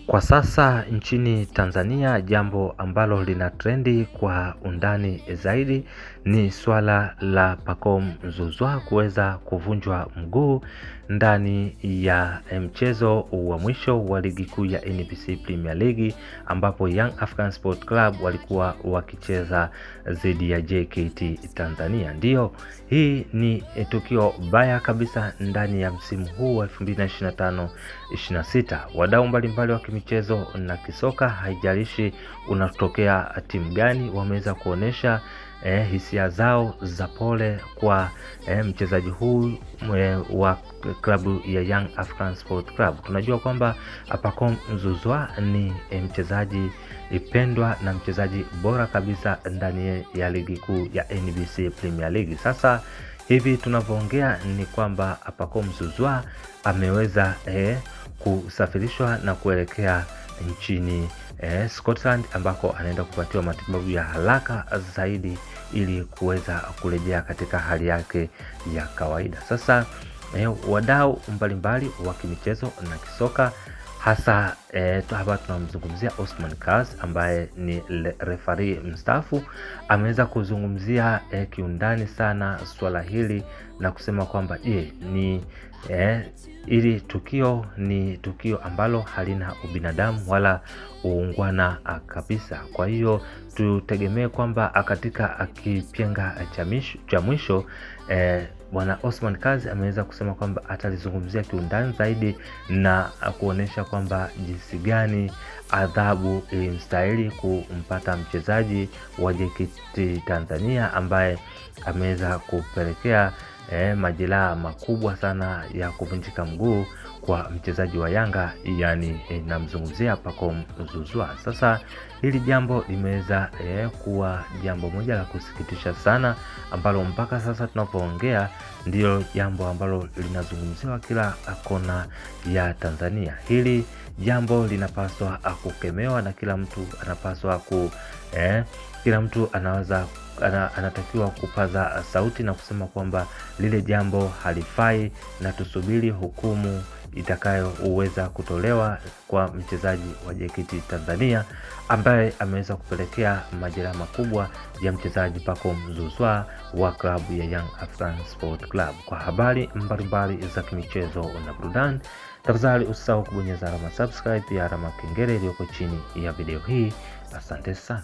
Kwa sasa nchini Tanzania, jambo ambalo lina trendi kwa undani zaidi ni swala la Pacome Zouzoua kuweza kuvunjwa mguu ndani ya mchezo wa mwisho wa ligi kuu ya NBC Premier League, ambapo Young African Sport Club walikuwa wakicheza dhidi ya JKT Tanzania. Ndio, hii ni tukio baya kabisa ndani ya msimu huu wa 2025-26. Wadau mbalimbali wa michezo na kisoka, haijalishi unatokea timu gani, wameweza kuonesha hisia zao za pole kwa mchezaji huu wa klabu ya Young African Sport Club. Tunajua kwamba Pacome Zouzoua ni mchezaji ipendwa na mchezaji bora kabisa ndani ya ligi kuu ya NBC Premier League. Sasa hivi tunavyoongea ni kwamba Pacome Zouzoua ameweza kusafirishwa na kuelekea nchini Scotland, ambako anaenda kupatiwa matibabu ya haraka zaidi ili kuweza kurejea katika hali yake ya kawaida. Sasa wadau mbalimbali wa kimichezo na kisoka, hasa hapa tunamzungumzia Osman Kaz ambaye ni referee mstaafu, ameweza kuzungumzia kiundani sana swala hili na kusema kwamba ili tukio ni tukio ambalo halina ubinadamu wala uungwana kabisa. Kwa hiyo tutegemee kwamba katika kipenga cha mwisho Bwana Osman Kaz ameweza kusema kwamba atalizungumzia kiundani zaidi na kuonesha kwamba jinsi gani adhabu ilimstahili kumpata mchezaji wa JKT Tanzania ambaye ameweza kupelekea majeraha makubwa sana ya kuvunjika mguu kwa mchezaji wa Yanga, yani namzungumzia Pacome Zouzoua. Sasa hili jambo limeweza kuwa jambo moja la kusikitisha sana, ambalo mpaka sasa tunapoongea ndio jambo ambalo linazungumziwa kila kona ya Tanzania. Hili jambo linapaswa kukemewa na kila mtu anapaswa kila mtu anatakiwa kupaza sauti na kusema kwamba lile jambo halifai, na tusubiri hukumu itakayoweza kutolewa kwa mchezaji wa JKT Tanzania ambaye ameweza kupelekea majeraha makubwa ya mchezaji Pacome Zouzoua wa klabu ya Young African Sport Club. Kwa habari mbalimbali za kimichezo na burudani, tafadhali usisahau kubonyeza alama subscribe, pia alama kengele iliyoko chini ya video hii. Asante sana.